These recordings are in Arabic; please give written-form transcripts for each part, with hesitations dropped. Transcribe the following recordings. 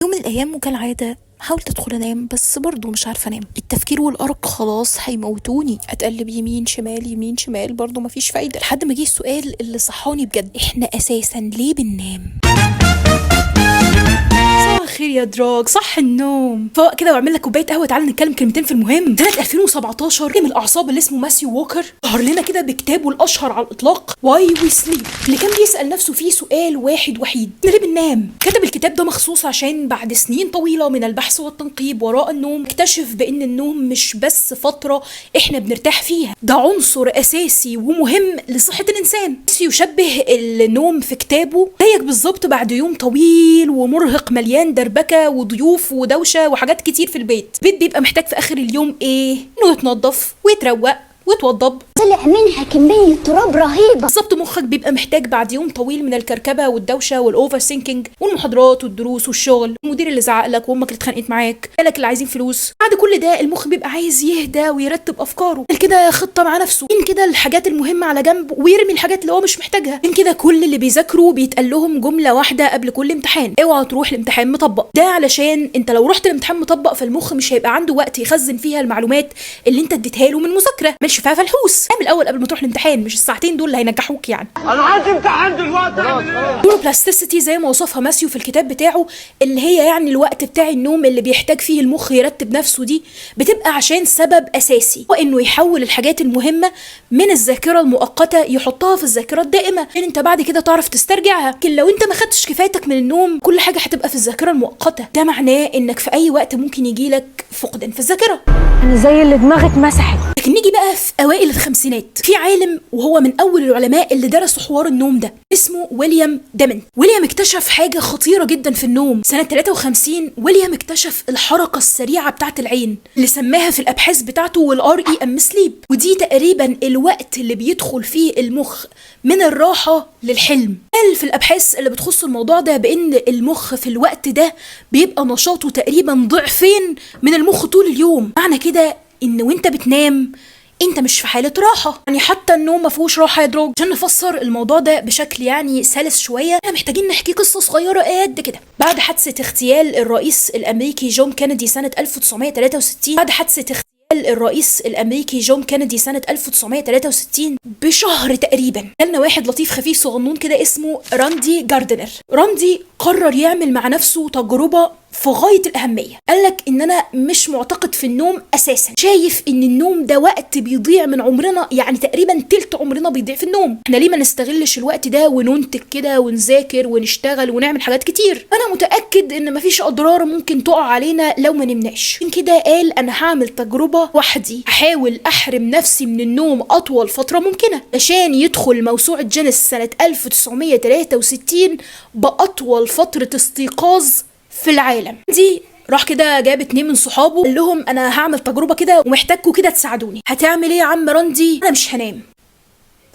يوم من الأيام وكالعادة حاولت أدخل أنام بس برضه مش عارفة أنام. التفكير والأرق خلاص هيموتوني. أتقلب يمين شمال يمين شمال برضه مفيش فايدة، لحد ما جه السؤال اللي صحاني بجد: إحنا أساسا ليه بننام؟ صباح الخير يا دراج، صح النوم فوق كده واعمل لك كوبايه قهوه. تعالى نتكلم كلمتين في المهم. سنه 2017 من الاعصاب اللي اسمه ماثيو ووكر ظهر لنا كده بكتابه الاشهر على الاطلاق واي وي سليب، اللي كان بيسال نفسه فيه سؤال واحد وحيد: احنا ليه بننام؟ كتب الكتاب ده مخصوص عشان بعد سنين طويله من البحث والتنقيب وراء النوم اكتشف بان النوم مش بس فتره احنا بنرتاح فيها، ده عنصر اساسي ومهم لصحه الانسان. يشبه النوم في كتابه زيك بالظبط بعد يوم طويل ومرهق مليان دربكه وضيوف ودوشه وحاجات كتير في البيت بيبقى محتاج في اخر اليوم ايه؟ انه يتنظف ويتروق وتوضب. طلع منها كمية تراب رهيبة. بالظبط مخك بيبقى محتاج بعد يوم طويل من الكركبه والدوشه والاوفر سينكينج والمحاضرات والدروس والشغل، المدير اللي زعق لك وامك اللي اتخانقت معاك، اهلك اللي عايزين فلوس. بعد كل ده المخ بيبقى عايز يهدى ويرتب افكاره، كده خطه مع نفسه، يمكن كده الحاجات المهمه على جنب ويرمي الحاجات اللي هو مش محتاجها. يمكن كده كل اللي بيذاكروا بيتقال لهم جمله واحده قبل كل امتحان: اوعى تروح الامتحان مطبق. ده علشان انت لو رحت الامتحان مطبق فالمخ مش هيبقى عنده وقت يخزن فيها المعلومات اللي انت اديتها له من مذاكره مالش فيها فلحوس. من الاول قبل ما تروح الامتحان، مش الساعتين دول اللي هينجحوك يعني. انا عندي امتحان دلوقتي. نيوروبلاستيسيتي زي ما وصفها ماسيو في الكتاب بتاعه، اللي هي يعني الوقت بتاع النوم اللي بيحتاج فيه المخ يرتب نفسه، دي بتبقى عشان سبب اساسي، وانه يحول الحاجات المهمه من الذاكره المؤقته يحطها في الذاكره الدائمه عشان انت بعد كده تعرف تسترجعها. لكن لو انت ما خدتش كفايتك من النوم كل حاجه هتبقى في الذاكره المؤقته، ده معناه انك في اي وقت ممكن يجيلك فقدان في الذاكره. أنا زي اللي دماغك مسحت. لكن نيجي بقى في اوائل الخمسينات، في عالم وهو من اول العلماء اللي درسوا حوار النوم ده اسمه ويليام ديمن. ويليام اكتشف حاجه خطيره جدا في النوم. سنه 53 ويليام اكتشف الحركه السريعه بتاعه العين اللي سماها في الابحاث بتاعته والار اي ام سليب، ودي تقريبا الوقت اللي بيدخل فيه المخ من الراحه للحلم. قال في الابحاث اللي بتخص الموضوع ده بان المخ في الوقت ده بيبقى نشاطه تقريبا ضعفين من المخ طول اليوم. معنى كده ان وانت بتنام انت مش في حالة راحة، يعني حتى النوم ما فيهوش راحة يا دروج. عشان نفسر الموضوع ده بشكل يعني سلس شوية، احنا محتاجين نحكي قصة صغيرة قد كده. بعد حادثة اغتيال الرئيس الامريكي جون كينيدي سنة 1963، بشهر تقريبا جالنا واحد لطيف خفيف صغنون كده اسمه راندي جاردنر. راندي قرر يعمل مع نفسه تجربة في غاية الأهمية. قالك إن أنا مش معتقد في النوم أساسا، شايف إن النوم ده وقت بيضيع من عمرنا، يعني تقريبا تلت عمرنا بيضيع في النوم. احنا ليه ما نستغلش الوقت ده وننتج كده ونذاكر ونشتغل ونعمل حاجات كتير؟ أنا متأكد إن مفيش أضرار ممكن تقع علينا لو ما نمناش. من كده قال أنا هعمل تجربة وحدي، هحاول أحرم نفسي من النوم أطول فترة ممكنة عشان يدخل موسوعة جينيس سنة 1963 بأطول فترة استيقاظ في العالم. دي راح كده جاب 2 من صحابه قال لهم انا هعمل تجربه كده ومحتاجكم كده تساعدوني. هتعمل ايه يا عم راندي؟ انا مش هنام.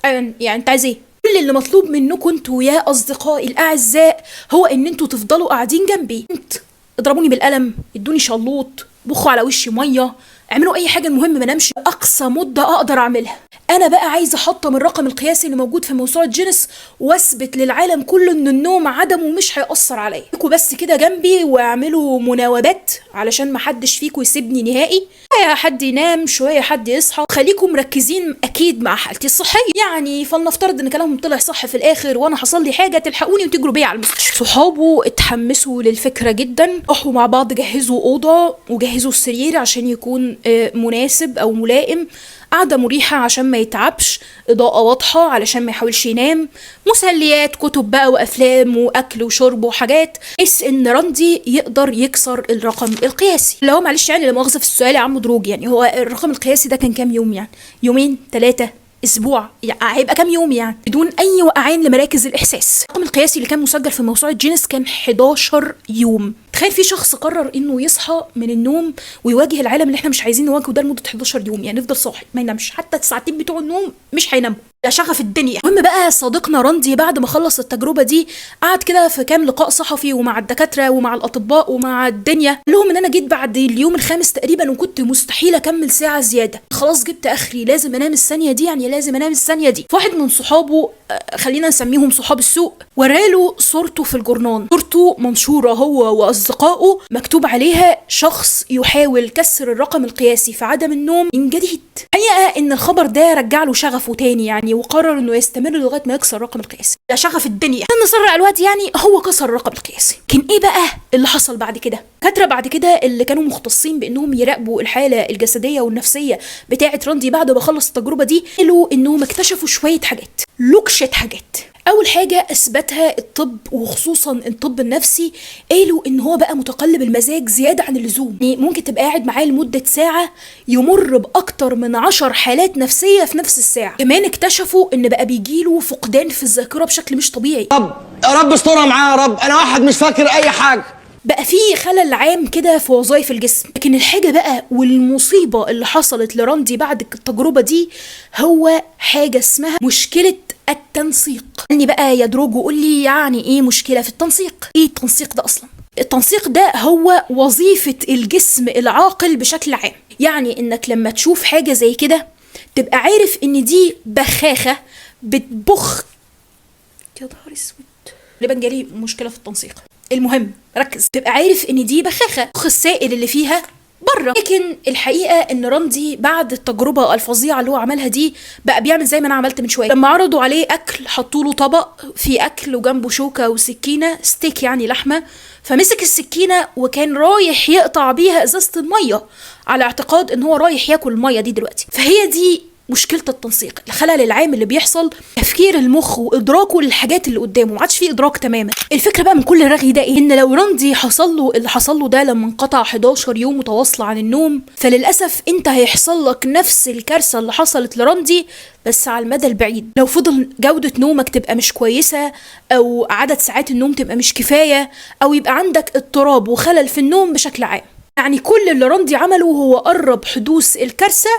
يعني انت عايز ايه؟ كل اللي مطلوب منكم انتوا يا اصدقائي الاعزاء هو ان انتوا تفضلوا قاعدين جنبي. انت اضربوني بالقلم، ادوني شلوط، بخوا على وشي ميه، اعملوا اي حاجه، المهم ما نمشي اقصى مده اقدر اعملها. انا بقى عايزه احطم الرقم القياسي اللي موجود في موسوعه جينيس واثبت للعالم كله ان النوم عدمه مش هيأثر عليا. فيكوا بس كده جنبي واعملوا مناوبات علشان ما حدش فيكوا يسيبني نهائي. شويه حد ينام شويه حد يصحى، خليكم مركزين اكيد مع حالتي الصحيه. يعني فلنفترض ان كلامهم طلع صح في الاخر وانا حصل لي حاجه تلحقوني وتجروا بيا على المستشفى. صحابه اتحمسوا للفكره جدا، راحوا مع بعض جهزوا اوضه وجهزوا السرير عشان يكون مناسب او ملائم، قاعدة مريحة عشان ما يتعبش، إضاءة واضحة علشان ما يحاولش ينام، مسليات كتب بقى وأفلام وأكل وشرب وحاجات، بحيث إن راندي يقدر يكسر الرقم القياسي. اللي هو معلش يعني لا مؤاخذة في السؤال يا عم دروج، يعني هو الرقم القياسي ده كان كام يوم؟ يعني يومين 3 اسبوع، يعني هيبقى كام يوم يعني بدون اي وقعان لمراكز الاحساس. الرقم القياسي اللي كان مسجل في موسوعه جينيس كان 11 يوم. تخيل في شخص قرر انه يصحى من النوم ويواجه العالم اللي احنا مش عايزين نواجهه ده لمده 11 يوم، يعني يفضل صاحي ما ينامش حتى الساعتين بتوع النوم، مش هينام، ده شغف الدنيا. المهم بقى صديقنا راندي بعد ما خلص التجربه دي قعد كده في كام لقاء صحفي ومع الدكاتره ومع الاطباء ومع الدنيا، قال لهم ان انا جيت بعد اليوم الخامس تقريبا وكنت مستحيل اكمل ساعه زياده، خلاص جبت اخري، لازم انام الثانيه دي، يعني لازم انام الثانيه دي. فواحد من صحابه خلينا نسميهم صحاب السوق وراله صورته في الجورنان، صورته منشورة هو وأصدقائه مكتوب عليها شخص يحاول كسر الرقم القياسي في عدم النوم من جديد. حقيقة إن الخبر ده رجع له شغفه تاني يعني، وقرر إنه يستمر لغاية ما يكسر الرقم القياسي. ده شغف الدنيا إن نسرع الوقت يعني، هو كسر الرقم القياسي. كان إيه بقى اللي حصل بعد كده؟ دكاترة بعد كده اللي كانوا مختصين بإنهم يراقبوا الحالة الجسدية والنفسية بتاعة راندي بعد ما خلص التجربة دي، قالوا إنهم اكتشفوا شوية حاجات، لوكشة حاجات. أول حاجة أثبتها الطب وخصوصا الطب النفسي، قالوا إن هو بقى متقلب المزاج زيادة عن اللزوم. يعني ممكن تبقى قاعد معاه لمدة ساعة يمر بأكتر من 10 حالات نفسية في نفس الساعة. كمان اكتشفوا إن بقى بيجيله فقدان في الذاكرة بشكل مش طبيعي. يا رب استرها معاه يا رب، انا واحد مش فاكر اي حاجه. بقى في خلل عام كده في وظائف الجسم. لكن الحاجة بقى والمصيبة اللي حصلت لراندي بعد التجربة دي هو حاجة اسمها مشكلة التنسيق. قالني بقى يا دروج وقول لي يعني ايه مشكلة في التنسيق؟ ايه التنسيق ده اصلا؟ التنسيق ده هو وظيفة الجسم العاقل بشكل عام. يعني انك لما تشوف حاجة زي كده تبقى عارف ان دي بخاخة بتبخ. يا نهار اسود، لبن جالي مشكلة في التنسيق. المهم ركز، تبقى عارف ان دي بخاخة، السائل اللي فيها بره. لكن الحقيقه ان راندي بعد التجربه الفظيعه اللي هو عملها دي بقى بيعمل زي ما انا عملت من شويه. لما عرضوا عليه اكل حطوا له طبق فيه اكل وجنبه شوكه وسكينه، ستيك يعني لحمه، فمسك السكينه وكان رايح يقطع بيها ازازه الميه على اعتقاد ان هو رايح ياكل الميه دي دلوقتي. فهي دي مشكله التنسيق، الخلل العام اللي بيحصل، تفكير المخ وادراكه للحاجات اللي قدامه، ما عادش فيه ادراك تماما. الفكره بقى من كل الرغي ده ايه؟ ان لو راندي حصل له اللي حصل له ده لما انقطع 11 يوم متواصله عن النوم، فللاسف انت هيحصل لك نفس الكارثه اللي حصلت لراندي بس على المدى البعيد. لو فضل جوده نومك تبقى مش كويسه، او عدد ساعات النوم تبقى مش كفايه، او يبقى عندك اضطراب وخلل في النوم بشكل عام. يعني كل اللي راندي عمله هو قرب حدوث الكارثه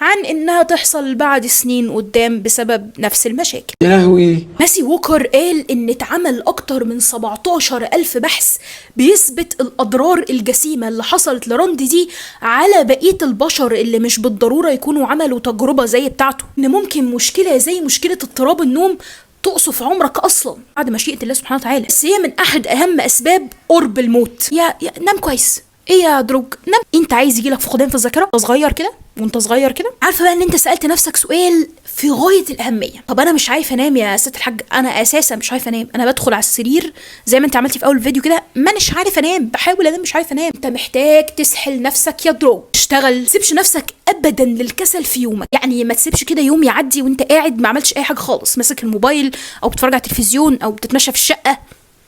عن انها تحصل بعد سنين قدام بسبب نفس المشاكل. يا لهوي. ماسي ووكر قال ان اتعمل اكتر من 17,000 بحث بيثبت الاضرار الجسيمة اللي حصلت لراندي دي على بقية البشر اللي مش بالضرورة يكونوا عملوا تجربة زي بتاعته. ان ممكن مشكلة زي مشكلة اضطراب النوم تقصف عمرك اصلا بعد مشيئة الله سبحانه وتعالى، بس هي من احد اهم اسباب قرب الموت. يا نام كويس. ايه يا دروج نام؟ انت عايز يجيلك فقدان في الذاكره وانت صغير كده وانت صغير كده؟ عارفه بقى ان انت سالت نفسك سؤال في غايه الاهميه. طب انا مش عارفه انام يا ست الحاج، انا اساسا مش عارفه انام، انا بدخل على السرير زي ما انت عملتي في اول الفيديو كده مانيش عارفه انام، بحاول انام مش عارفه انام. انت محتاج تسحل نفسك يا دروج، تشتغل، تسيبش نفسك ابدا للكسل في يومك. يعني ما تسيبش كده يوم يعدي وانت قاعد ما عملتش اي حاجه خالص، ماسك الموبايل او بتتفرج على التلفزيون او بتتمشى في الشقه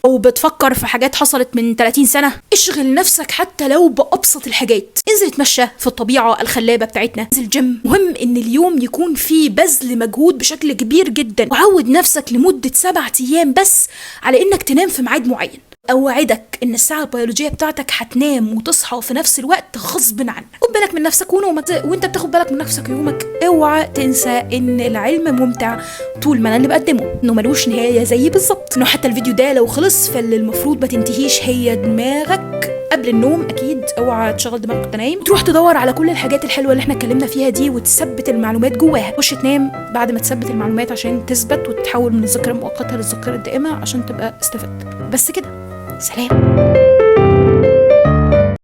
او بتفكر في حاجات حصلت من 30 سنة. اشغل نفسك حتى لو بأبسط الحاجات، انزل اتمشى في الطبيعة الخلابة بتاعتنا، انزل جيم. مهم ان اليوم يكون فيه بذل مجهود بشكل كبير جدا، وعود نفسك لمدة 7 ايام بس على انك تنام في ميعاد معين. اوعدك ان الساعة البيولوجية بتاعتك هتنام وتصحى في نفس الوقت غصب عنك. خد بالك من نفسك ونومك، وانت بتاخد بالك من نفسك ويومك اوعى تنسى ان العلم ممتع طول ما انا اللي بقدمه، انه ملوش نهاية زي بالظبط، انه حتى الفيديو ده لو خلص فاللي المفروض ما تنتهيش هي دماغك قبل النوم. اكيد اوعى تشغل دماغك وانت نايم، تروح تدور على كل الحاجات الحلوه اللي احنا اتكلمنا فيها دي وتثبت المعلومات جواها. خش تنام بعد ما تثبت المعلومات عشان تثبت وتتحول من الذاكره المؤقته للذاكره الدائمه عشان تبقى استفدت. بس كده، سلام.